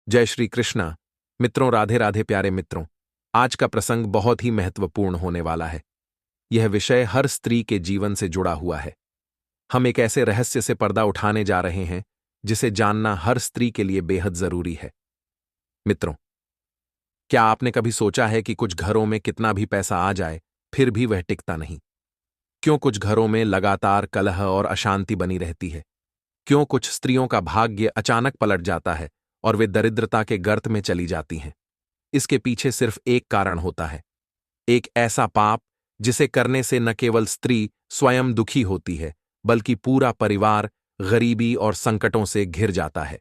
जय श्री कृष्णा। मित्रों, राधे राधे प्यारे मित्रों। आज का प्रसंग बहुत ही महत्वपूर्ण होने वाला है। यह विषय हर स्त्री के जीवन से जुड़ा हुआ है। हम एक ऐसे रहस्य से पर्दा उठाने जा रहे हैं जिसे जानना हर स्त्री के लिए बेहद जरूरी है। मित्रों, क्या आपने कभी सोचा है कि कुछ घरों में कितना भी पैसा आ जाए फिर भी वह टिकता नहीं? क्यों कुछ घरों में लगातार कलह और अशांति बनी रहती है? क्यों कुछ स्त्रियों का भाग्य अचानक पलट जाता है और वे दरिद्रता के गर्त में चली जाती हैं? इसके पीछे सिर्फ एक कारण होता है, एक ऐसा पाप जिसे करने से न केवल स्त्री स्वयं दुखी होती है, बल्कि पूरा परिवार गरीबी और संकटों से घिर जाता है।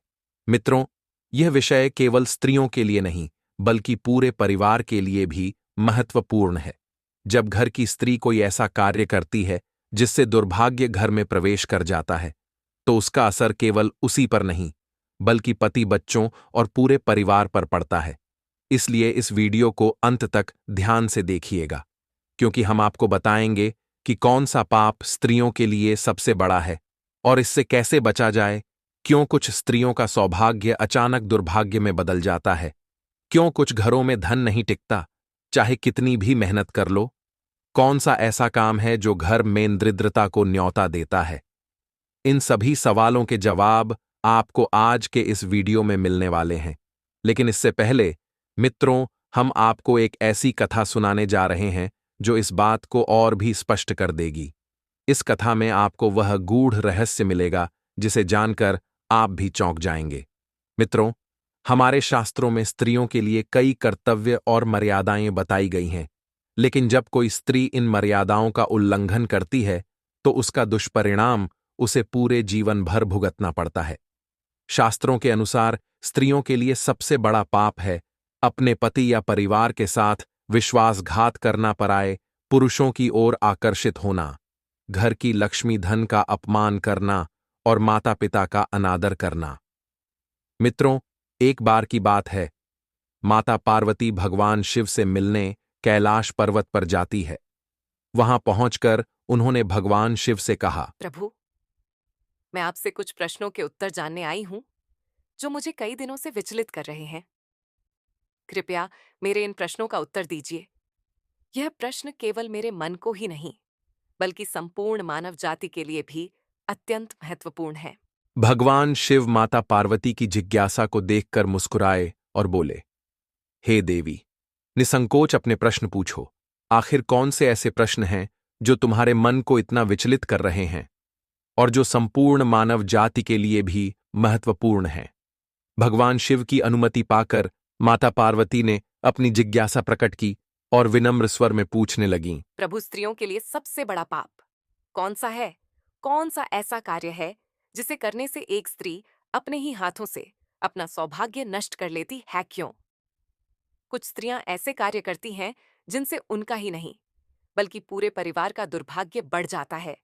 मित्रों, यह विषय केवल स्त्रियों के लिए नहीं, बल्कि पूरे परिवार के लिए भी महत्वपूर्ण है। जब घर की स्त्री कोई ऐसा कार्य करती है जिससे दुर्भाग्य घर में प्रवेश कर जाता है, तो उसका असर केवल उसी पर नहीं, बल्कि पति, बच्चों और पूरे परिवार पर पड़ता है। इसलिए इस वीडियो को अंत तक ध्यान से देखिएगा, क्योंकि हम आपको बताएंगे कि कौन सा पाप स्त्रियों के लिए सबसे बड़ा है और इससे कैसे बचा जाए। क्यों कुछ स्त्रियों का सौभाग्य अचानक दुर्भाग्य में बदल जाता है? क्यों कुछ घरों में धन नहीं टिकता, चाहे कितनी भी मेहनत कर लो? कौन सा ऐसा काम है जो घर में दरिद्रता को न्योता देता है? इन सभी सवालों के जवाब आपको आज के इस वीडियो में मिलने वाले हैं। लेकिन इससे पहले मित्रों, हम आपको एक ऐसी कथा सुनाने जा रहे हैं जो इस बात को और भी स्पष्ट कर देगी। इस कथा में आपको वह गूढ़ रहस्य मिलेगा जिसे जानकर आप भी चौंक जाएंगे। मित्रों, हमारे शास्त्रों में स्त्रियों के लिए कई कर्तव्य और मर्यादाएं बताई गई हैं, लेकिन जब कोई स्त्री इन मर्यादाओं का उल्लंघन करती है, तो उसका दुष्परिणाम उसे पूरे जीवन भर भुगतना पड़ता है। शास्त्रों के अनुसार स्त्रियों के लिए सबसे बड़ा पाप है अपने पति या परिवार के साथ विश्वासघात करना, पराये पुरुषों की ओर आकर्षित होना, घर की लक्ष्मी धन का अपमान करना और माता पिता का अनादर करना। मित्रों, एक बार की बात है, माता पार्वती भगवान शिव से मिलने कैलाश पर्वत पर जाती है। वहां पहुंचकर उन्होंने भगवान शिव से कहा, प्रभु, मैं आपसे कुछ प्रश्नों के उत्तर जानने आई हूं जो मुझे कई दिनों से विचलित कर रहे हैं। कृपया मेरे इन प्रश्नों का उत्तर दीजिए। यह प्रश्न केवल मेरे मन को ही नहीं, बल्कि संपूर्ण मानव जाति के लिए भी अत्यंत महत्वपूर्ण है। भगवान शिव माता पार्वती की जिज्ञासा को देखकर मुस्कुराए और बोले, हे देवी, निसंकोच अपने प्रश्न पूछो। आखिर कौन से ऐसे प्रश्न हैं जो तुम्हारे मन को इतना विचलित कर रहे हैं और जो संपूर्ण मानव जाति के लिए भी महत्वपूर्ण हैं? भगवान शिव की अनुमति पाकर माता पार्वती ने अपनी जिज्ञासा प्रकट की और विनम्र स्वर में पूछने लगीं, प्रभु, स्त्रियों के लिए सबसे बड़ा पाप कौन सा है? कौन सा ऐसा कार्य है जिसे करने से एक स्त्री अपने ही हाथों से अपना सौभाग्य नष्ट कर लेती है? क्यों कुछ स्त्रियां ऐसे कार्य करती हैं जिनसे उनका ही नहीं, बल्कि पूरे परिवार का दुर्भाग्य बढ़ जाता है?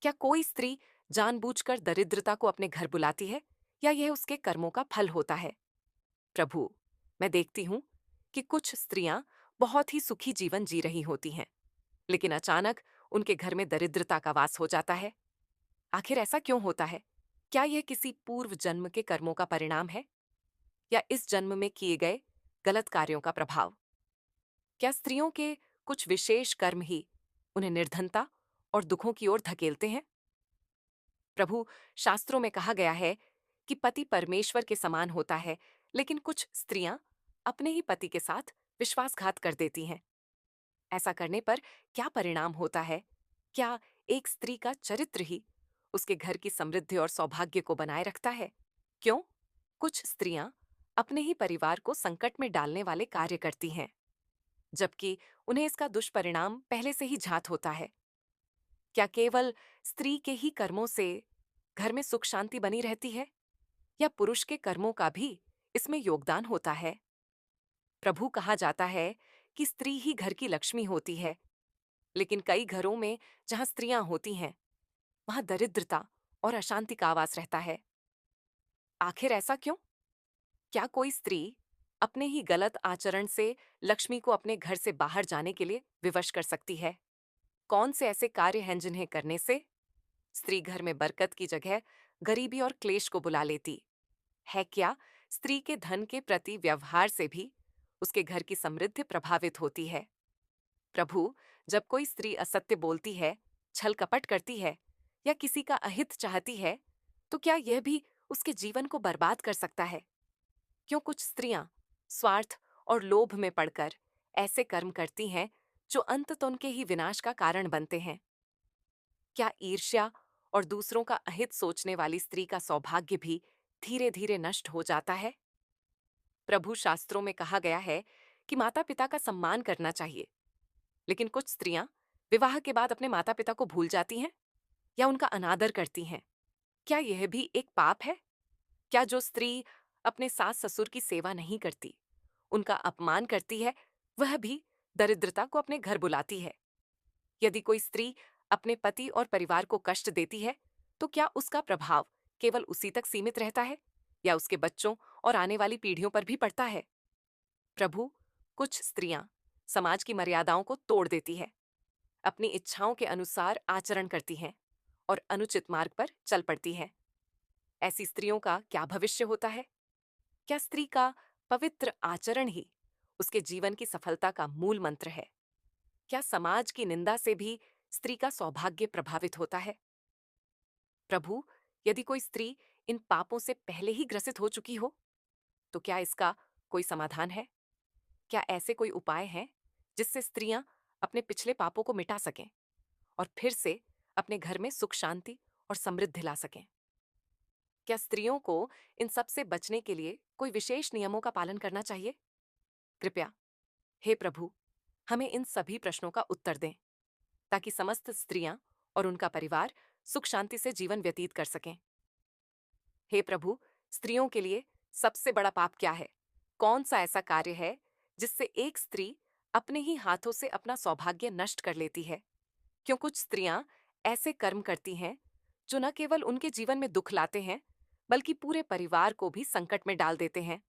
क्या कोई स्त्री जानबूझकर दरिद्रता को अपने घर बुलाती है, या यह उसके कर्मों का फल होता है? प्रभु, मैं देखती हूँ कि कुछ स्त्रियां बहुत ही सुखी जीवन जी रही होती हैं, लेकिन अचानक उनके घर में दरिद्रता का वास हो जाता है। आखिर ऐसा क्यों होता है? क्या यह किसी पूर्व जन्म के कर्मों का परिणाम है, या इस जन्म में किए गए गलत कार्यों का प्रभाव? क्या स्त्रियों के कुछ विशेष कर्म ही उन्हें निर्धनता और दुखों की ओर धकेलते हैं? प्रभु, शास्त्रों में कहा गया है कि पति परमेश्वर के समान होता है, लेकिन कुछ स्त्रियां अपने ही पति के साथ विश्वासघात कर देती हैं। ऐसा करने पर क्या परिणाम होता है? क्या एक स्त्री का चरित्र ही उसके घर की समृद्धि और सौभाग्य को बनाए रखता है? क्यों कुछ स्त्रियां अपने ही परिवार को संकट में डालने वाले कार्य करती हैं, जबकि उन्हें इसका दुष्परिणाम पहले से ही ज्ञात होता है? क्या केवल स्त्री के ही कर्मों से घर में सुख शांति बनी रहती है, या पुरुष के कर्मों का भी इसमें योगदान होता है? प्रभु, कहा जाता है कि स्त्री ही घर की लक्ष्मी होती है, लेकिन कई घरों में जहां स्त्रियां होती हैं, वहां दरिद्रता और अशांति का आवास रहता है। आखिर ऐसा क्यों? क्या कोई स्त्री अपने ही गलत आचरण से लक्ष्मी को अपने घर से बाहर जाने के लिए विवश कर सकती है? कौन से ऐसे कार्य हैं जिन्हें करने से स्त्री घर में बरकत की जगह गरीबी और क्लेश को बुला लेती है? क्या स्त्री के धन के प्रति व्यवहार से भी उसके घर की समृद्धि प्रभावित होती है। प्रभु, जब कोई स्त्री असत्य बोलती है, छल कपट करती है या किसी का अहित चाहती है, तो क्या यह भी उसके जीवन को बर्बाद कर सकता है? क्यों कुछ स्त्रियां स्वार्थ और लोभ में पड़कर ऐसे कर्म करती हैं जो अंततः उनके ही विनाश का कारण बनते हैं? क्या ईर्ष्या और दूसरों का अहित सोचने वाली स्त्री का सौभाग्य भी धीरे धीरे नष्ट हो जाता है? प्रभु, शास्त्रों में कहा गया है कि माता पिता का सम्मान करना चाहिए, लेकिन कुछ स्त्रियां विवाह के बाद अपने माता पिता को भूल जाती हैं या उनका अनादर करती हैं। क्या यह भी एक पाप है? क्या जो स्त्री अपने सास ससुर की सेवा नहीं करती, उनका अपमान करती है, वह भी दरिद्रता को अपने घर बुलाती है? यदि कोई स्त्री अपने पति और परिवार को कष्ट देती है, तो क्या उसका प्रभाव केवल उसी तक सीमित रहता है या उसके बच्चों और आने वाली पीढ़ियों पर भी पड़ता है? प्रभु, कुछ स्त्रियां समाज की मर्यादाओं को तोड़ देती है, अपनी इच्छाओं के अनुसार आचरण करती हैं और अनुचित मार्ग पर चल पड़ती हैं। ऐसी स्त्रियों का क्या भविष्य होता है? क्या स्त्री का पवित्र आचरण ही उसके जीवन की सफलता का मूल मंत्र है? क्या समाज की निंदा से भी स्त्री का सौभाग्य प्रभावित होता है? प्रभु, यदि कोई स्त्री इन पापों से पहले ही ग्रसित हो चुकी हो, तो क्या इसका कोई समाधान है? क्या ऐसे कोई उपाय हैं जिससे स्त्रियां अपने पिछले पापों को मिटा सकें और फिर से अपने घर में सुख शांति और समृद्धि ला सकें? क्या स्त्रियों को इन सब से बचने के लिए कोई विशेष नियमों का पालन करना चाहिए? कृपया, हे प्रभु, हमें इन सभी प्रश्नों का उत्तर दें, ताकि समस्त स्त्रियां और उनका परिवार सुख शांति से जीवन व्यतीत कर सकें। हे प्रभु, स्त्रियों के लिए सबसे बड़ा पाप क्या है? कौन सा ऐसा कार्य है जिससे एक स्त्री अपने ही हाथों से अपना सौभाग्य नष्ट कर लेती है? क्यों कुछ स्त्रियां ऐसे कर्म करती हैं जो न केवल उनके जीवन में दुख लाते हैं, बल्कि पूरे परिवार को भी संकट में डाल देते हैं?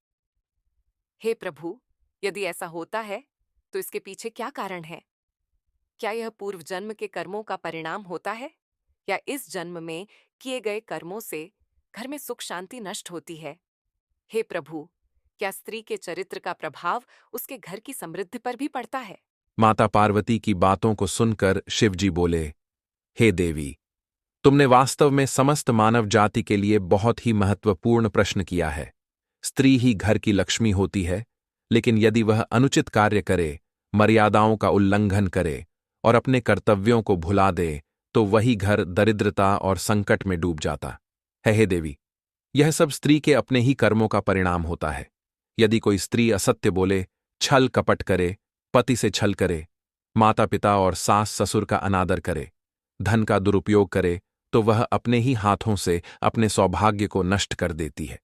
हे प्रभु, यदि ऐसा होता है, तो इसके पीछे क्या कारण है? क्या यह पूर्व जन्म के कर्मों का परिणाम होता है या इस जन्म में किए गए कर्मों से घर में सुख शांति नष्ट होती है? हे प्रभु, क्या स्त्री के चरित्र का प्रभाव उसके घर की समृद्धि पर भी पड़ता है? माता पार्वती की बातों को सुनकर शिवजी बोले, हे देवी, तुमने वास्तव में समस्त मानव जाति के लिए बहुत ही महत्वपूर्ण प्रश्न किया है। स्त्री ही घर की लक्ष्मी होती है, लेकिन यदि वह अनुचित कार्य करे, मर्यादाओं का उल्लंघन करे और अपने कर्तव्यों को भुला दे, तो वही घर दरिद्रता और संकट में डूब जाता है। हे देवी, यह सब स्त्री के अपने ही कर्मों का परिणाम होता है। यदि कोई स्त्री असत्य बोले, छल कपट करे, पति से छल करे, माता पिता और सास ससुर का अनादर करे, धन का दुरुपयोग करे, तो वह अपने ही हाथों से अपने सौभाग्य को नष्ट कर देती है।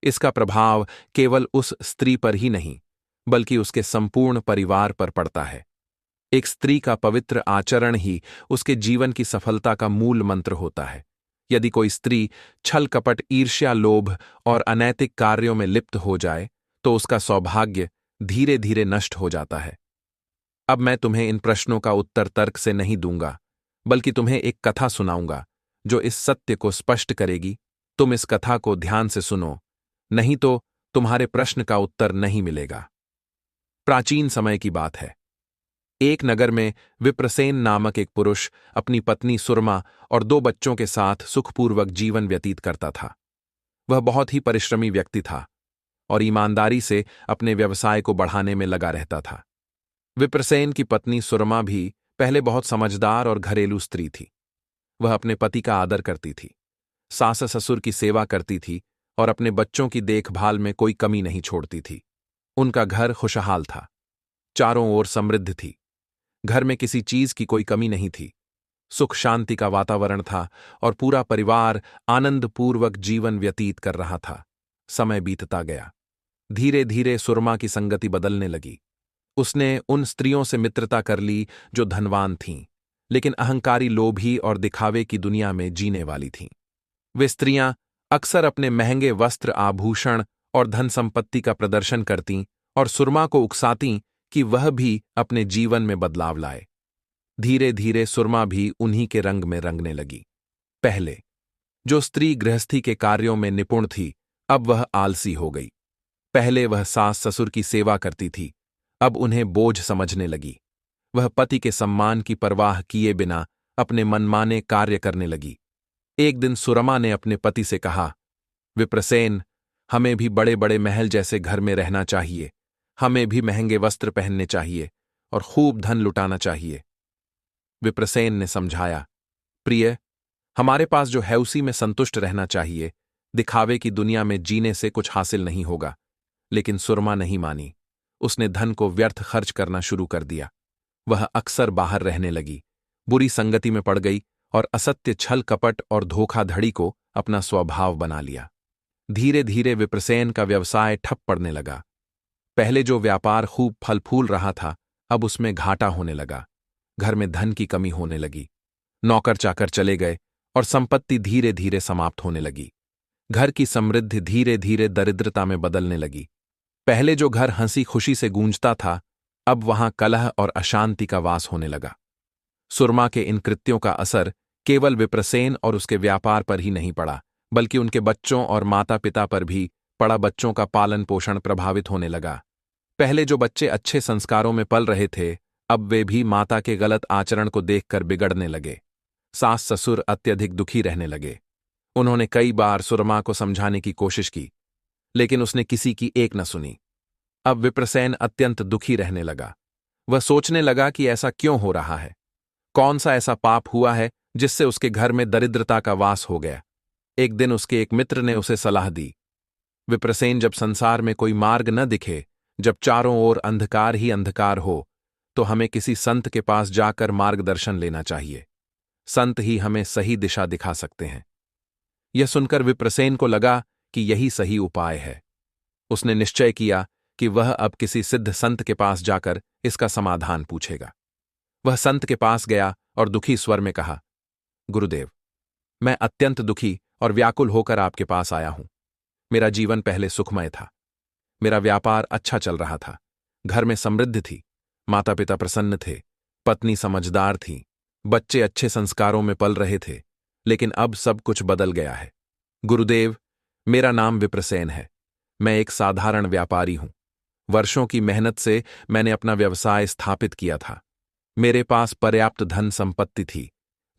इसका प्रभाव केवल उस स्त्री पर ही नहीं, बल्कि उसके संपूर्ण परिवार पर पड़ता है। एक स्त्री का पवित्र आचरण ही उसके जीवन की सफलता का मूल मंत्र होता है। यदि कोई स्त्री छल कपट, ईर्ष्या, लोभ और अनैतिक कार्यों में लिप्त हो जाए, तो उसका सौभाग्य धीरे धीरे नष्ट हो जाता है। अब मैं तुम्हें इन प्रश्नों का उत्तर तर्क से नहीं दूंगा, बल्कि तुम्हें एक कथा सुनाऊंगा जो इस सत्य को स्पष्ट करेगी। तुम इस कथा को ध्यान से सुनो, नहीं तो तुम्हारे प्रश्न का उत्तर नहीं मिलेगा। प्राचीन समय की बात है। एक नगर में विप्रसेन नामक एक पुरुष अपनी पत्नी सुरमा और 2 बच्चों के साथ सुखपूर्वक जीवन व्यतीत करता था। वह बहुत ही परिश्रमी व्यक्ति था और ईमानदारी से अपने व्यवसाय को बढ़ाने में लगा रहता था। विप्रसेन की पत्नी सुरमा भी पहले बहुत समझदार और घरेलू स्त्री थी। वह अपने पति का आदर करती थी, सास ससुर की सेवा करती थी और अपने बच्चों की देखभाल में कोई कमी नहीं छोड़ती थी। उनका घर खुशहाल था, चारों ओर समृद्ध थी। घर में किसी चीज की कोई कमी नहीं थी। सुख शांति का वातावरण था और पूरा परिवार आनंदपूर्वक जीवन व्यतीत कर रहा था। समय बीतता गया। धीरे धीरे सुरमा की संगति बदलने लगी। उसने उन स्त्रियों से मित्रता कर ली जो धनवान थीं, लेकिन अहंकारी, लोभी और दिखावे की दुनिया में जीने वाली थीं। वे स्त्रियां अक्सर अपने महंगे वस्त्र, आभूषण और धन संपत्ति का प्रदर्शन करतीं और सुरमा को उकसातीं कि वह भी अपने जीवन में बदलाव लाए। धीरे धीरे सुरमा भी उन्हीं के रंग में रंगने लगी। पहले जो स्त्री गृहस्थी के कार्यों में निपुण थी, अब वह आलसी हो गई। पहले वह सास ससुर की सेवा करती थी, अब उन्हें बोझ समझने लगी। वह पति के सम्मान की परवाह किए बिना अपने मनमाने कार्य करने लगी। एक दिन सुरमा ने अपने पति से कहा, विप्रसेन, हमें भी बड़े बड़े महल जैसे घर में रहना चाहिए, हमें भी महंगे वस्त्र पहनने चाहिए और खूब धन लुटाना चाहिए। विप्रसेन ने समझाया, प्रिय, हमारे पास जो है उसी में संतुष्ट रहना चाहिए, दिखावे की दुनिया में जीने से कुछ हासिल नहीं होगा। लेकिन सुरमा नहीं मानी। उसने धन को व्यर्थ खर्च करना शुरू कर दिया। वह अक्सर बाहर रहने लगी, बुरी संगति में पड़ गई और असत्य, छल कपट और धोखाधड़ी को अपना स्वभाव बना लिया। धीरे धीरे विप्रसेन का व्यवसाय ठप पड़ने लगा। पहले जो व्यापार खूब फल फूल रहा था, अब उसमें घाटा होने लगा। घर में धन की कमी होने लगी, नौकर चाकर चले गए और संपत्ति धीरे धीरे समाप्त होने लगी। घर की समृद्धि धीरे धीरे दरिद्रता में बदलने लगी। पहले जो घर हंसी खुशी से गूंजता था, अब वहां कलह और अशांति का वास होने लगा। सुरमा के इन कृत्यों का असर केवल विप्रसेन और उसके व्यापार पर ही नहीं पड़ा, बल्कि उनके बच्चों और माता पिता पर भी पड़ा। बच्चों का पालन पोषण प्रभावित होने लगा। पहले जो बच्चे अच्छे संस्कारों में पल रहे थे, अब वे भी माता के गलत आचरण को देखकर बिगड़ने लगे। सास ससुर अत्यधिक दुखी रहने लगे। उन्होंने कई बार सुरमा को समझाने की कोशिश की, लेकिन उसने किसी की एक न सुनी। अब विप्रसेन अत्यंत दुखी रहने लगा। वह सोचने लगा कि ऐसा क्यों हो रहा है, कौन सा ऐसा पाप हुआ है जिससे उसके घर में दरिद्रता का वास हो गया। एक दिन उसके एक मित्र ने उसे सलाह दी, विप्रसेन, जब संसार में कोई मार्ग न दिखे, जब चारों ओर अंधकार ही अंधकार हो, तो हमें किसी संत के पास जाकर मार्गदर्शन लेना चाहिए। संत ही हमें सही दिशा दिखा सकते हैं। यह सुनकर विप्रसेन को लगा कि यही सही उपाय है। उसने निश्चय किया कि वह अब किसी सिद्ध संत के पास जाकर इसका समाधान पूछेगा। वह संत के पास गया और दुखी स्वर में कहा, गुरुदेव, मैं अत्यंत दुखी और व्याकुल होकर आपके पास आया हूं। मेरा जीवन पहले सुखमय था, मेरा व्यापार अच्छा चल रहा था, घर में समृद्धि थी, माता पिता प्रसन्न थे, पत्नी समझदार थी, बच्चे अच्छे संस्कारों में पल रहे थे। लेकिन अब सब कुछ बदल गया है। गुरुदेव, मेरा नाम विप्रसेन है। मैं एक साधारण व्यापारी हूं। वर्षों की मेहनत से मैंने अपना व्यवसाय स्थापित किया था। मेरे पास पर्याप्त धन संपत्ति थी,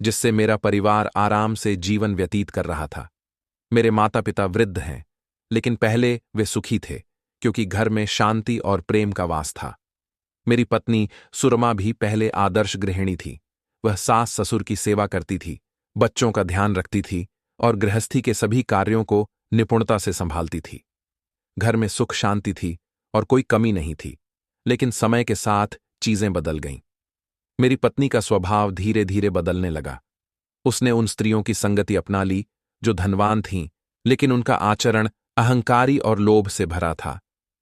जिससे मेरा परिवार आराम से जीवन व्यतीत कर रहा था। मेरे माता पिता वृद्ध हैं, लेकिन पहले वे सुखी थे, क्योंकि घर में शांति और प्रेम का वास था। मेरी पत्नी सुरमा भी पहले आदर्श गृहिणी थी। वह सास ससुर की सेवा करती थी, बच्चों का ध्यान रखती थी और गृहस्थी के सभी कार्यों को निपुणता से संभालती थी। घर में सुख शांति थी और कोई कमी नहीं थी। लेकिन समय के साथ चीजें बदल गईं। मेरी पत्नी का स्वभाव धीरे धीरे बदलने लगा। उसने उन स्त्रियों की संगति अपना ली जो धनवान थीं, लेकिन उनका आचरण अहंकारी और लोभ से भरा था।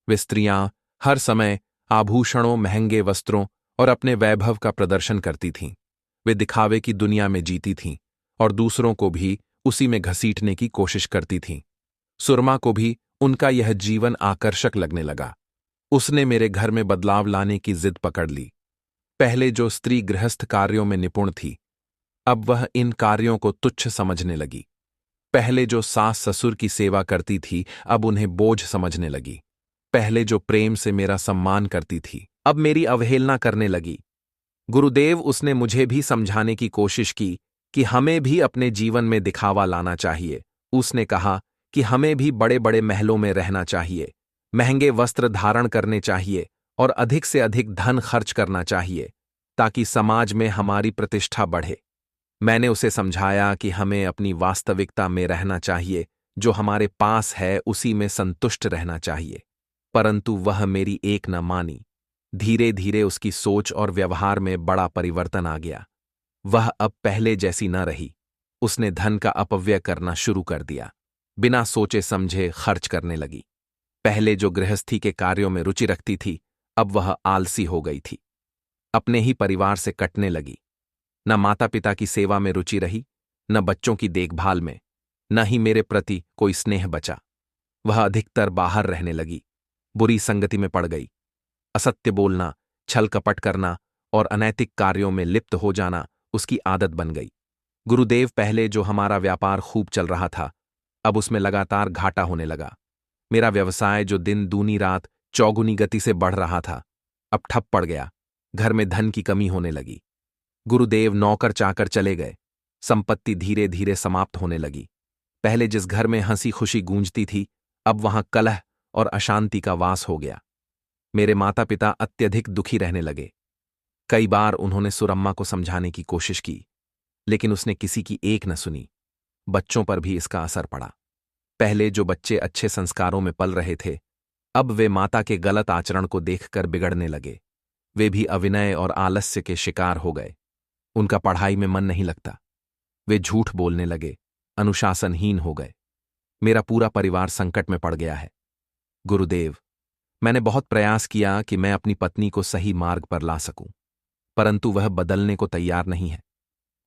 वे स्त्रियां हर समय आभूषणों, महंगे वस्त्रों और अपने वैभव का प्रदर्शन करती थीं। वे दिखावे की दुनिया में जीती थीं और दूसरों को भी उसी में घसीटने की कोशिश करती थीं। सुरमा को भी उनका यह जीवन आकर्षक लगने लगा। उसने मेरे घर में बदलाव लाने की जिद पकड़ ली। पहले जो स्त्री गृहस्थ कार्यों में निपुण थी, अब वह इन कार्यों को तुच्छ समझने लगी। पहले जो सास ससुर की सेवा करती थी, अब उन्हें बोझ समझने लगी। पहले जो प्रेम से मेरा सम्मान करती थी, अब मेरी अवहेलना करने लगी। गुरुदेव, उसने मुझे भी समझाने की कोशिश की कि हमें भी अपने जीवन में दिखावा लाना चाहिए। उसने कहा कि हमें भी बड़े बड़े महलों में रहना चाहिए, महंगे वस्त्र धारण करने चाहिए और अधिक से अधिक धन खर्च करना चाहिए, ताकि समाज में हमारी प्रतिष्ठा बढ़े। मैंने उसे समझाया कि हमें अपनी वास्तविकता में रहना चाहिए, जो हमारे पास है उसी में संतुष्ट रहना चाहिए। परंतु वह मेरी एक न मानी। धीरे धीरे उसकी सोच और व्यवहार में बड़ा परिवर्तन आ गया। वह अब पहले जैसी न रही। उसने धन का अपव्यय करना शुरू कर दिया, बिना सोचे समझे खर्च करने लगी। पहले जो गृहस्थी के कार्यों में रुचि रखती थी, अब वह आलसी हो गई थी। अपने ही परिवार से कटने लगी। न माता पिता की सेवा में रुचि रही, न बच्चों की देखभाल में, न ही मेरे प्रति कोई स्नेह बचा। वह अधिकतर बाहर रहने लगी, बुरी संगति में पड़ गई। असत्य बोलना, छल कपट करना और अनैतिक कार्यों में लिप्त हो जाना उसकी आदत बन गई। गुरुदेव, पहले जो हमारा व्यापार खूब चल रहा था, अब उसमें लगातार घाटा होने लगा। मेरा व्यवसाय जो दिन दूनी रात चौगुनी गति से बढ़ रहा था, अब ठप पड़ गया। घर में धन की कमी होने लगी। गुरुदेव नौकर चाकर चले गए। संपत्ति धीरे धीरे समाप्त होने लगी। पहले जिस घर में हंसी खुशी गूंजती थी, अब वहां कलह और अशांति का वास हो गया। मेरे माता पिता अत्यधिक दुखी रहने लगे। कई बार उन्होंने सुरम्मा को समझाने की कोशिश की, लेकिन उसने किसी की एक न सुनी। बच्चों पर भी इसका असर पड़ा। पहले जो बच्चे अच्छे संस्कारों में पल रहे थे, अब वे माता के गलत आचरण को देखकर बिगड़ने लगे। वे भी अविनय और आलस्य के शिकार हो गए। उनका पढ़ाई में मन नहीं लगता। वे झूठ बोलने लगे, अनुशासनहीन हो गए। मेरा पूरा परिवार संकट में पड़ गया है। गुरुदेव, मैंने बहुत प्रयास किया कि मैं अपनी पत्नी को सही मार्ग पर ला सकूं, परंतु वह बदलने को तैयार नहीं है।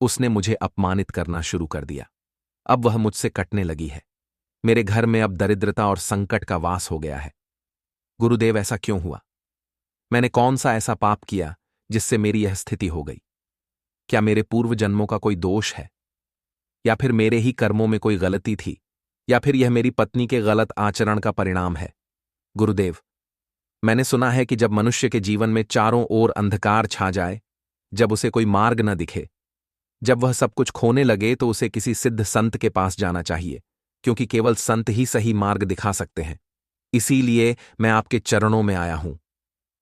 उसने मुझे अपमानित करना शुरू कर दिया। अब वह मुझसे कटने लगी है। मेरे घर में अब दरिद्रता और संकट का वास हो गया है। गुरुदेव, ऐसा क्यों हुआ? मैंने कौन सा ऐसा पाप किया जिससे मेरी यह स्थिति हो गई? क्या मेरे पूर्व जन्मों का कोई दोष है, या फिर मेरे ही कर्मों में कोई गलती थी, या फिर यह मेरी पत्नी के गलत आचरण का परिणाम है? गुरुदेव, मैंने सुना है कि जब मनुष्य के जीवन में चारों ओर अंधकार छा जाए, जब उसे कोई मार्ग न दिखे, जब वह सब कुछ खोने लगे, तो उसे किसी सिद्ध संत के पास जाना चाहिए, क्योंकि केवल संत ही सही मार्ग दिखा सकते हैं। इसीलिए मैं आपके चरणों में आया हूं।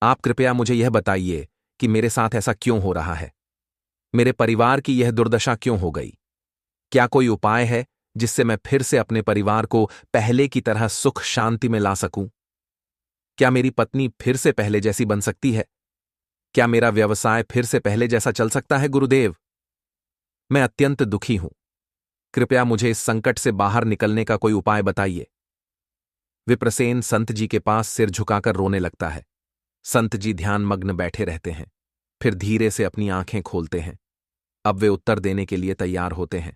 आप कृपया मुझे यह बताइए कि मेरे साथ ऐसा क्यों हो रहा है? मेरे परिवार की यह दुर्दशा क्यों हो गई? क्या कोई उपाय है जिससे मैं फिर से अपने परिवार को पहले की तरह सुख शांति में ला सकूं? क्या मेरी पत्नी फिर से पहले जैसी बन सकती है? क्या मेरा व्यवसाय फिर से पहले जैसा चल सकता है? गुरुदेव, मैं अत्यंत दुखी हूं। कृपया मुझे इस संकट से बाहर निकलने का कोई उपाय बताइए। विप्रसेन संत जी के पास सिर झुकाकर रोने लगता है। संत जी ध्यानमग्न बैठे रहते हैं, फिर धीरे से अपनी आंखें खोलते हैं। अब वे उत्तर देने के लिए तैयार होते हैं।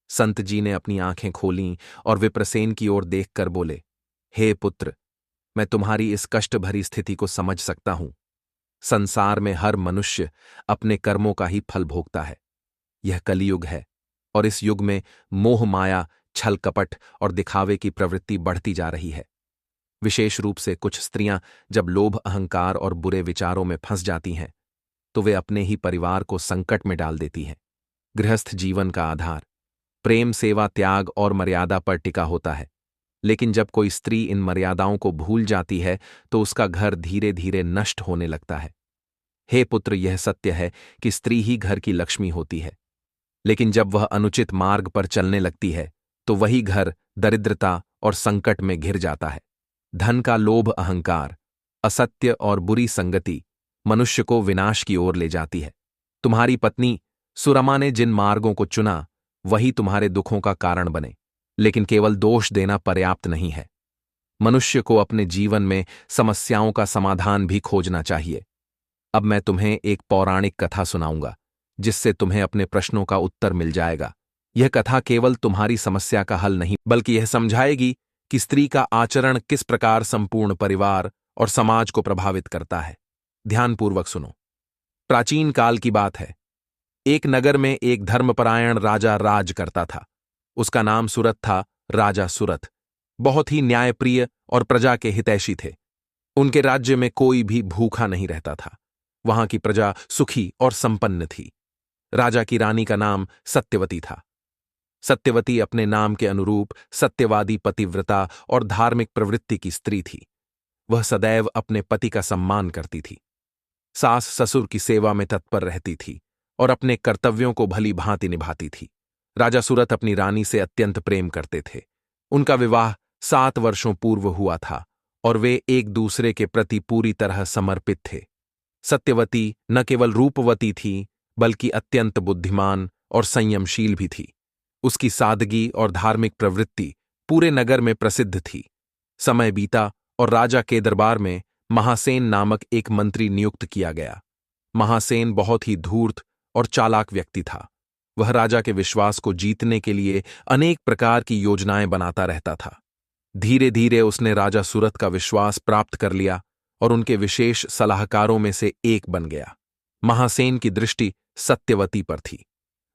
संत जी ने अपनी आंखें खोलीं और विप्रसेन की ओर देखकर बोले, हे पुत्र, मैं तुम्हारी इस कष्ट भरी स्थिति को समझ सकता हूं। संसार में हर मनुष्य अपने कर्मों का ही फल भोगता है। यह कलियुग है, और इस युग में मोह माया, छल कपट और दिखावे की प्रवृत्ति बढ़ती जा रही है। विशेष रूप से कुछ स्त्रियां जब लोभ, अहंकार और बुरे विचारों में फंस जाती हैं, तो वे अपने ही परिवार को संकट में डाल देती हैं। गृहस्थ जीवन का आधार प्रेम, सेवा, त्याग और मर्यादा पर टिका होता है, लेकिन जब कोई स्त्री इन मर्यादाओं को भूल जाती है, तो उसका घर धीरे धीरे नष्ट होने लगता है। हे पुत्र, यह सत्य है कि स्त्री ही घर की लक्ष्मी होती है, लेकिन जब वह अनुचित मार्ग पर चलने लगती है, तो वही घर दरिद्रता और संकट में घिर जाता है। धन का लोभ, अहंकार, असत्य और बुरी संगति मनुष्य को विनाश की ओर ले जाती है। तुम्हारी पत्नी सुरमा ने जिन मार्गों को चुना, वही तुम्हारे दुखों का कारण बने, लेकिन केवल दोष देना पर्याप्त नहीं है। मनुष्य को अपने जीवन में समस्याओं का समाधान भी खोजना चाहिए। अब मैं तुम्हें एक पौराणिक कथा सुनाऊंगा, जिससे तुम्हें अपने प्रश्नों का उत्तर मिल जाएगा। यह कथा केवल तुम्हारी समस्या का हल नहीं, बल्कि यह समझाएगी कि स्त्री का आचरण किस प्रकार संपूर्ण परिवार और समाज को प्रभावित करता है। ध्यानपूर्वक सुनो। प्राचीन काल की बात है। एक नगर में एक धर्मपरायण राजा राज करता था। उसका नाम सुरथ था। राजा सुरथ बहुत ही न्यायप्रिय और प्रजा के हितैषी थे। उनके राज्य में कोई भी भूखा नहीं रहता था। वहां की प्रजा सुखी और संपन्न थी। राजा की रानी का नाम सत्यवती था। सत्यवती अपने नाम के अनुरूप सत्यवादी, पतिव्रता और धार्मिक प्रवृत्ति की स्त्री थी। वह सदैव अपने पति का सम्मान करती थी, सास ससुर की सेवा में तत्पर रहती थी और अपने कर्तव्यों को भली भांति निभाती थी। राजा सुरथ अपनी रानी से अत्यंत प्रेम करते थे। उनका विवाह 7 वर्षों पूर्व हुआ था और वे एक दूसरे के प्रति पूरी तरह समर्पित थे। सत्यवती न केवल रूपवती थी, बल्कि अत्यंत बुद्धिमान और संयमशील भी थी। उसकी सादगी और धार्मिक प्रवृत्ति पूरे नगर में प्रसिद्ध थी। समय बीता और राजा के दरबार में महासेन नामक एक मंत्री नियुक्त किया गया। महासेन बहुत ही धूर्त और चालाक व्यक्ति था। वह राजा के विश्वास को जीतने के लिए अनेक प्रकार की योजनाएं बनाता रहता था। धीरे धीरे उसने राजा सुरथ का विश्वास प्राप्त कर लिया और उनके विशेष सलाहकारों में से एक बन गया। महासेन की दृष्टि सत्यवती पर थी।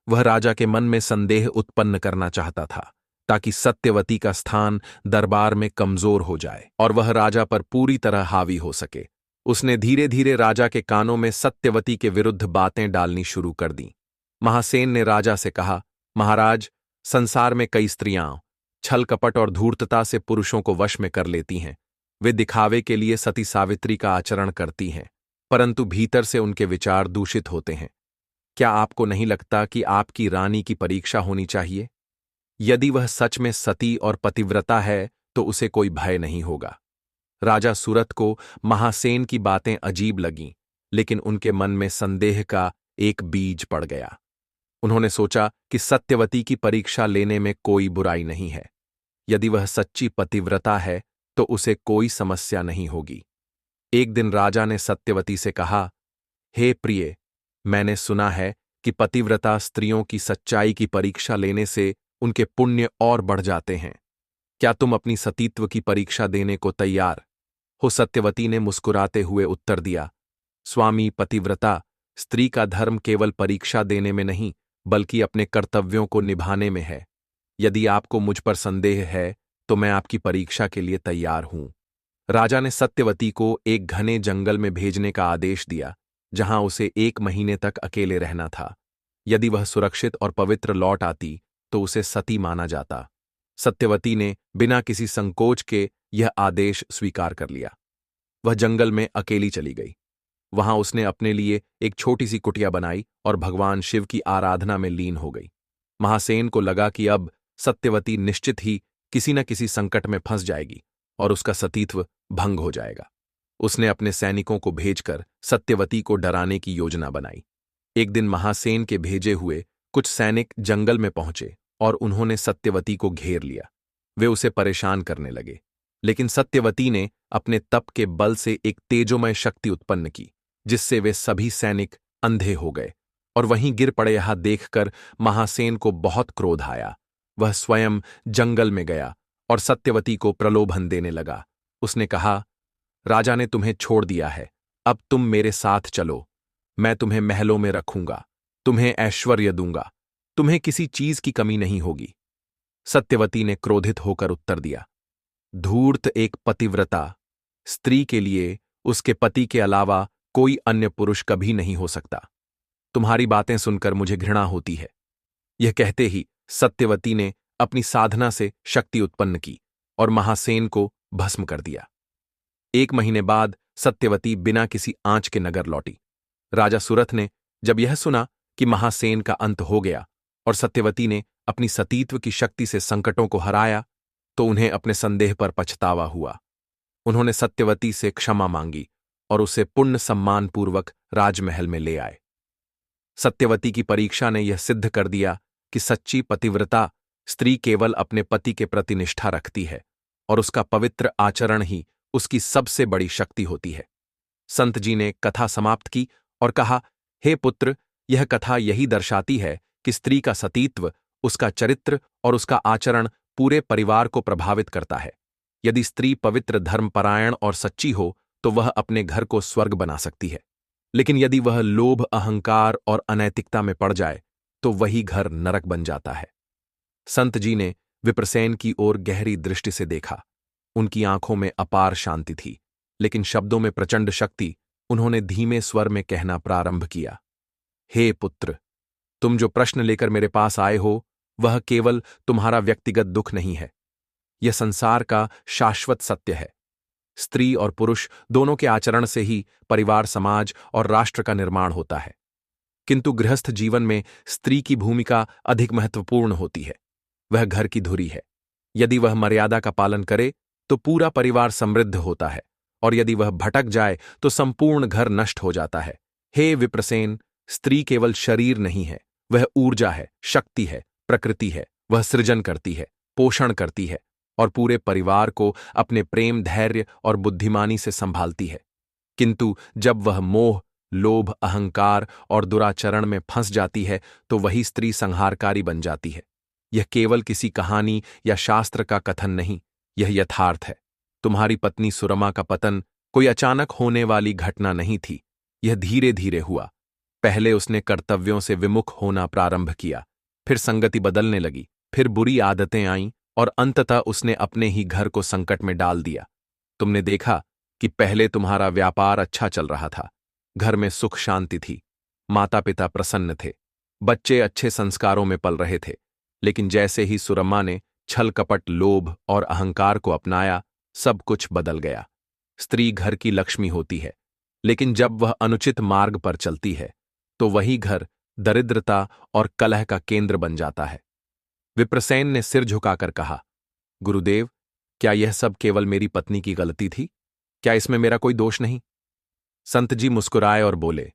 वह राजा के मन में संदेह उत्पन्न करना चाहता था, ताकि सत्यवती का स्थान दरबार में कमजोर हो जाए और वह राजा पर पूरी तरह हावी हो सके। उसने धीरे धीरे राजा के कानों में सत्यवती के विरुद्ध बातें डालनी शुरू कर दी। महासेन ने राजा से कहा, महाराज, संसार में कई स्त्रियां छल कपट और धूर्तता से पुरुषों को वश में कर लेती हैं। वे दिखावे के लिए सती सावित्री का आचरण करती हैं, परंतु भीतर से उनके विचार दूषित होते हैं। क्या आपको नहीं लगता कि आपकी रानी की परीक्षा होनी चाहिए? यदि वह सच में सती और पतिव्रता है तो उसे कोई भय नहीं होगा। राजा सूरत को महासेन की बातें अजीब लगीं, लेकिन उनके मन में संदेह का एक बीज पड़ गया। उन्होंने सोचा कि सत्यवती की परीक्षा लेने में कोई बुराई नहीं है। यदि वह सच्ची पतिव्रता है तो उसे कोई समस्या नहीं होगी। एक दिन राजा ने सत्यवती से कहा, हे प्रिय, मैंने सुना है कि पतिव्रता स्त्रियों की सच्चाई की परीक्षा लेने से उनके पुण्य और बढ़ जाते हैं। क्या तुम अपनी सतीत्व की परीक्षा देने को तैयार हो? सत्यवती ने मुस्कुराते हुए उत्तर दिया, स्वामी पतिव्रता, स्त्री का धर्म केवल परीक्षा देने में नहीं बल्कि अपने कर्तव्यों को निभाने में है। यदि आपको मुझ पर संदेह है तो मैं आपकी परीक्षा के लिए तैयार हूं। राजा ने सत्यवती को एक घने जंगल में भेजने का आदेश दिया, जहां उसे 1 महीने तक अकेले रहना था। यदि वह सुरक्षित और पवित्र लौट आती तो उसे सती माना जाता। सत्यवती ने बिना किसी संकोच के यह आदेश स्वीकार कर लिया। वह जंगल में अकेली चली गई। वहां उसने अपने लिए एक छोटी सी कुटिया बनाई और भगवान शिव की आराधना में लीन हो गई। महासेन को लगा कि अब सत्यवती निश्चित ही किसी न किसी संकट में फंस जाएगी और उसका सतीत्व भंग हो जाएगा। उसने अपने सैनिकों को भेजकर सत्यवती को डराने की योजना बनाई। एक दिन महासेन के भेजे हुए कुछ सैनिक जंगल में पहुंचे और उन्होंने सत्यवती को घेर लिया। वे उसे परेशान करने लगे, लेकिन सत्यवती ने अपने तप के बल से एक तेजोमय शक्ति उत्पन्न की, जिससे वे सभी सैनिक अंधे हो गए और वहीं गिर पड़े। यह देखकर महासेन को बहुत क्रोध आया। वह स्वयं जंगल में गया और सत्यवती को प्रलोभन देने लगा। उसने कहा, राजा ने तुम्हें छोड़ दिया है, अब तुम मेरे साथ चलो। मैं तुम्हें महलों में रखूंगा, तुम्हें ऐश्वर्य दूंगा, तुम्हें किसी चीज की कमी नहीं होगी। सत्यवती ने क्रोधित होकर उत्तर दिया, धूर्त एक पतिव्रता स्त्री के लिए उसके पति के अलावा कोई अन्य पुरुष कभी नहीं हो सकता। तुम्हारी बातें सुनकर मुझे घृणा होती है। यह कहते ही सत्यवती ने अपनी साधना से शक्ति उत्पन्न की और महासेन को भस्म कर दिया। 1 महीने बाद सत्यवती बिना किसी आंच के नगर लौटी। राजा सूरत ने जब यह सुना कि महासेन का अंत हो गया और सत्यवती ने अपनी सतीत्व की शक्ति से संकटों को हराया, तो उन्हें अपने संदेह पर पछतावा हुआ। उन्होंने सत्यवती से क्षमा मांगी और उसे पुण्य सम्मानपूर्वक राजमहल में ले आए। सत्यवती की परीक्षा ने यह सिद्ध कर दिया कि सच्ची पतिव्रता स्त्री केवल अपने पति के प्रति निष्ठा रखती है और उसका पवित्र आचरण ही उसकी सबसे बड़ी शक्ति होती है। संत जी ने कथा समाप्त की और कहा, हे पुत्र, यह कथा यही दर्शाती है कि स्त्री का सतीत्व, उसका चरित्र और उसका आचरण पूरे परिवार को प्रभावित करता है। यदि स्त्री पवित्र, धर्मपरायण और सच्ची हो तो वह अपने घर को स्वर्ग बना सकती है, लेकिन यदि वह लोभ, अहंकार और अनैतिकता में पड़ जाए तो वही घर नरक बन जाता है। संत जी ने विप्रसेन की ओर गहरी दृष्टि से देखा। उनकी आंखों में अपार शांति थी, लेकिन शब्दों में प्रचंड शक्ति। उन्होंने धीमे स्वर में कहना प्रारंभ किया, हे पुत्र, तुम जो प्रश्न लेकर मेरे पास आए हो वह केवल तुम्हारा व्यक्तिगत दुख नहीं है, यह संसार का शाश्वत सत्य है। स्त्री और पुरुष दोनों के आचरण से ही परिवार, समाज और राष्ट्र का निर्माण होता है, किंतु गृहस्थ जीवन में स्त्री की भूमिका अधिक महत्वपूर्ण होती है। वह घर की धुरी है। यदि वह मर्यादा का पालन करे तो पूरा परिवार समृद्ध होता है, और यदि वह भटक जाए तो संपूर्ण घर नष्ट हो जाता है। हे विप्रसेन, स्त्री केवल शरीर नहीं है, वह ऊर्जा है, शक्ति है, प्रकृति है। वह सृजन करती है, पोषण करती है और पूरे परिवार को अपने प्रेम, धैर्य और बुद्धिमानी से संभालती है। किंतु जब वह मोह, लोभ, अहंकार और दुराचरण में फंस जाती है तो वही स्त्री संहारकारी बन जाती है। यह केवल किसी कहानी या शास्त्र का कथन नहीं, यह यथार्थ है। तुम्हारी पत्नी सुरमा का पतन कोई अचानक होने वाली घटना नहीं थी, यह धीरे धीरे हुआ। पहले उसने कर्तव्यों से विमुख होना प्रारंभ किया, फिर संगति बदलने लगी, फिर बुरी आदतें आईं और अंततः उसने अपने ही घर को संकट में डाल दिया। तुमने देखा कि पहले तुम्हारा व्यापार अच्छा चल रहा था, घर में सुख शांति थी, माता पिता प्रसन्न थे, बच्चे अच्छे संस्कारों में पल रहे थे। लेकिन जैसे ही सुरम्मा ने छल कपट, लोभ और अहंकार को अपनाया, सब कुछ बदल गया। स्त्री घर की लक्ष्मी होती है, लेकिन जब वह अनुचित मार्ग पर चलती है तो वही घर दरिद्रता और कलह का केंद्र बन जाता है। विप्रसेन ने सिर झुकाकर कहा, गुरुदेव, क्या यह सब केवल मेरी पत्नी की गलती थी? क्या इसमें मेरा कोई दोष नहीं? संत जी मुस्कुराए और बोले,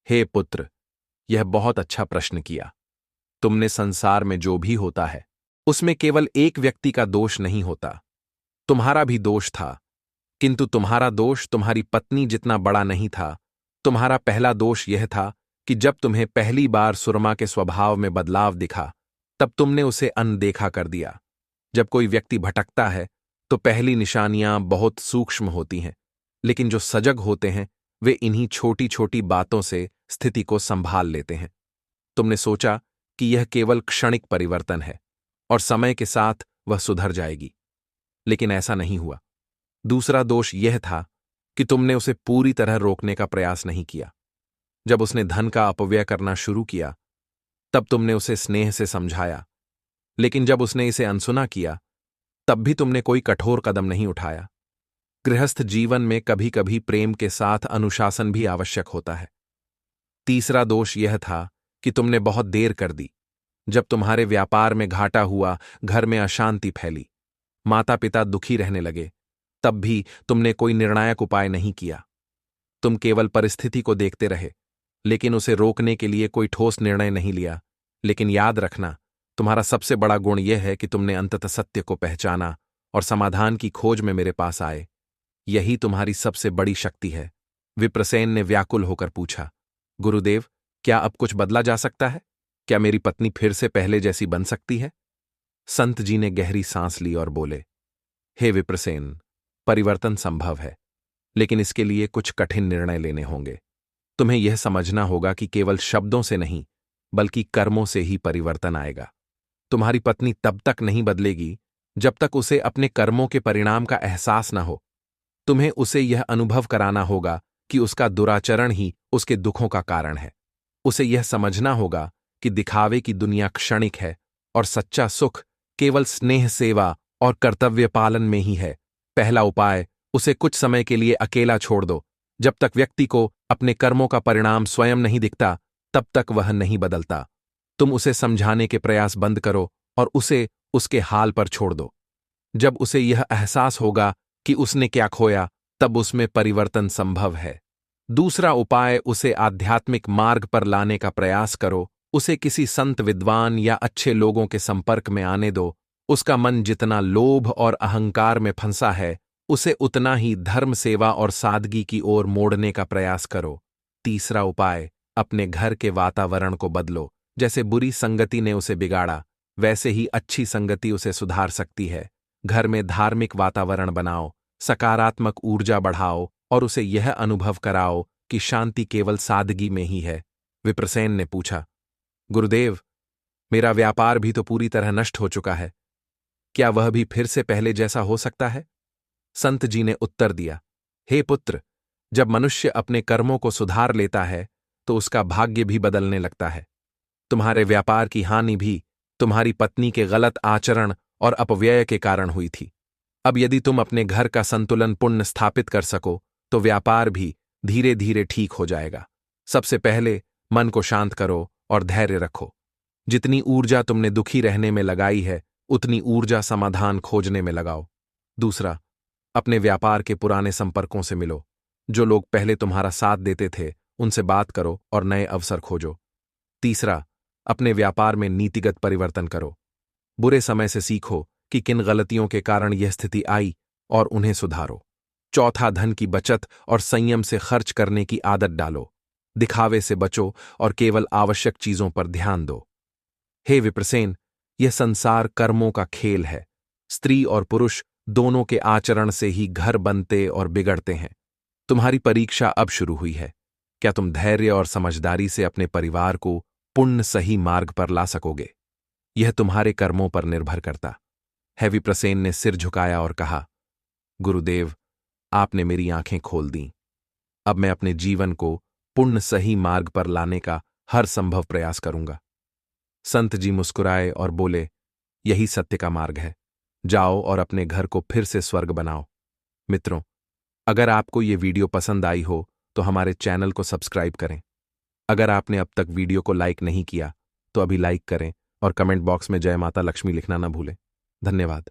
हे पुत्र, यह बहुत अच्छा प्रश्न किया। तुमने संसार में जो भी होता है उसमें केवल एक व्यक्ति का दोष नहीं होता। तुम्हारा भी दोष था, किंतु तुम्हारा दोष तुम्हारी पत्नी जितना बड़ा नहीं था। तुम्हारा पहला दोष यह था कि जब तुम्हें पहली बार सुरमा के स्वभाव में बदलाव दिखा, तब तुमने उसे अनदेखा कर दिया। जब कोई व्यक्ति भटकता है तो पहली निशानियां बहुत सूक्ष्म होती हैं, लेकिन जो सजग होते हैं वे इन्हीं छोटी छोटी बातों से स्थिति को संभाल लेते हैं। तुमने सोचा कि यह केवल क्षणिक परिवर्तन है और समय के साथ वह सुधर जाएगी, लेकिन ऐसा नहीं हुआ। दूसरा दोष यह था कि तुमने उसे पूरी तरह रोकने का प्रयास नहीं किया। जब उसने धन का अपव्यय करना शुरू किया, तब तुमने उसे स्नेह से समझाया, लेकिन जब उसने इसे अनसुना किया, तब भी तुमने कोई कठोर कदम नहीं उठाया। गृहस्थ जीवन में कभी कभी प्रेम के साथ अनुशासन भी आवश्यक होता है। तीसरा दोष यह था कि तुमने बहुत देर कर दी। जब तुम्हारे व्यापार में घाटा हुआ, घर में अशांति फैली, माता पिता दुखी रहने लगे, तब भी तुमने कोई निर्णायक उपाय नहीं किया। तुम केवल परिस्थिति को देखते रहे, लेकिन उसे रोकने के लिए कोई ठोस निर्णय नहीं लिया। लेकिन याद रखना, तुम्हारा सबसे बड़ा गुण यह है कि तुमने अंततः सत्य को पहचाना और समाधान की खोज में मेरे पास आए। यही तुम्हारी सबसे बड़ी शक्ति है। विप्रसेन ने व्याकुल होकर पूछा, गुरुदेव, क्या अब कुछ बदला जा सकता है? क्या मेरी पत्नी फिर से पहले जैसी बन सकती है? संत जी ने गहरी सांस ली और बोले, हे विप्रसेन, परिवर्तन संभव है, लेकिन इसके लिए कुछ कठिन निर्णय लेने होंगे। तुम्हें यह समझना होगा कि केवल शब्दों से नहीं, बल्कि कर्मों से ही परिवर्तन आएगा। तुम्हारी पत्नी तब तक नहीं बदलेगी जब तक उसे अपने कर्मों के परिणाम का एहसास न हो। तुम्हें उसे यह अनुभव कराना होगा कि उसका दुराचरण ही उसके दुखों का कारण है। उसे यह समझना होगा कि दिखावे की दुनिया क्षणिक है और सच्चा सुख केवल स्नेह, सेवा और कर्तव्य पालन में ही है। पहला उपाय, उसे कुछ समय के लिए अकेला छोड़ दो। जब तक व्यक्ति को अपने कर्मों का परिणाम स्वयं नहीं दिखता, तब तक वह नहीं बदलता। तुम उसे समझाने के प्रयास बंद करो और उसे उसके हाल पर छोड़ दो। जब उसे यह एहसास होगा कि उसने क्या खोया, तब उसमें परिवर्तन संभव है। दूसरा उपाय, उसे आध्यात्मिक मार्ग पर लाने का प्रयास करो। उसे किसी संत, विद्वान या अच्छे लोगों के संपर्क में आने दो। उसका मन जितना लोभ और अहंकार में फंसा है, उसे उतना ही धर्म, सेवा और सादगी की ओर मोड़ने का प्रयास करो। तीसरा उपाय, अपने घर के वातावरण को बदलो। जैसे बुरी संगति ने उसे बिगाड़ा, वैसे ही अच्छी संगति उसे सुधार सकती है। घर में धार्मिक वातावरण बनाओ, सकारात्मक ऊर्जा बढ़ाओ और उसे यह अनुभव कराओ कि शांति केवल सादगी में ही है। विप्रसेन ने पूछा, गुरुदेव, मेरा व्यापार भी तो पूरी तरह नष्ट हो चुका है। क्या वह भी फिर से पहले जैसा हो सकता है? संत जी ने उत्तर दिया, हे पुत्र, जब मनुष्य अपने कर्मों को सुधार लेता है तो उसका भाग्य भी बदलने लगता है। तुम्हारे व्यापार की हानि भी तुम्हारी पत्नी के गलत आचरण और अपव्यय के कारण हुई थी। अब यदि तुम अपने घर का संतुलन पुनः स्थापित कर सको तो व्यापार भी धीरे धीरे ठीक हो जाएगा। सबसे पहले मन को शांत करो और धैर्य रखो। जितनी ऊर्जा तुमने दुखी रहने में लगाई है, उतनी ऊर्जा समाधान खोजने में लगाओ। दूसरा, अपने व्यापार के पुराने संपर्कों से मिलो। जो लोग पहले तुम्हारा साथ देते थे, उनसे बात करो और नए अवसर खोजो। तीसरा, अपने व्यापार में नीतिगत परिवर्तन करो। बुरे समय से सीखो कि किन गलतियों के कारण यह स्थिति आई और उन्हें सुधारो। चौथा, धन की बचत और संयम से खर्च करने की आदत डालो। दिखावे से बचो और केवल आवश्यक चीजों पर ध्यान दो। हे विप्रसेन, यह संसार कर्मों का खेल है। स्त्री और पुरुष दोनों के आचरण से ही घर बनते और बिगड़ते हैं। तुम्हारी परीक्षा अब शुरू हुई है। क्या तुम धैर्य और समझदारी से अपने परिवार को पुण्य सही मार्ग पर ला सकोगे? यह तुम्हारे कर्मों पर निर्भर करता। हैवी प्रसेन ने सिर झुकाया और कहा, गुरुदेव, आपने मेरी आंखें खोल दी। अब मैं अपने जीवन को पुण्य सही मार्ग पर लाने का हर संभव प्रयास करूंगा। संत जी मुस्कुराए और बोले, यही सत्य का मार्ग है। जाओ और अपने घर को फिर से स्वर्ग बनाओ। मित्रों, अगर आपको ये वीडियो पसंद आई हो तो हमारे चैनल को सब्सक्राइब करें। अगर आपने अब तक वीडियो को लाइक नहीं किया तो अभी लाइक करें और कमेंट बॉक्स में जय माता लक्ष्मी लिखना ना भूलें। धन्यवाद।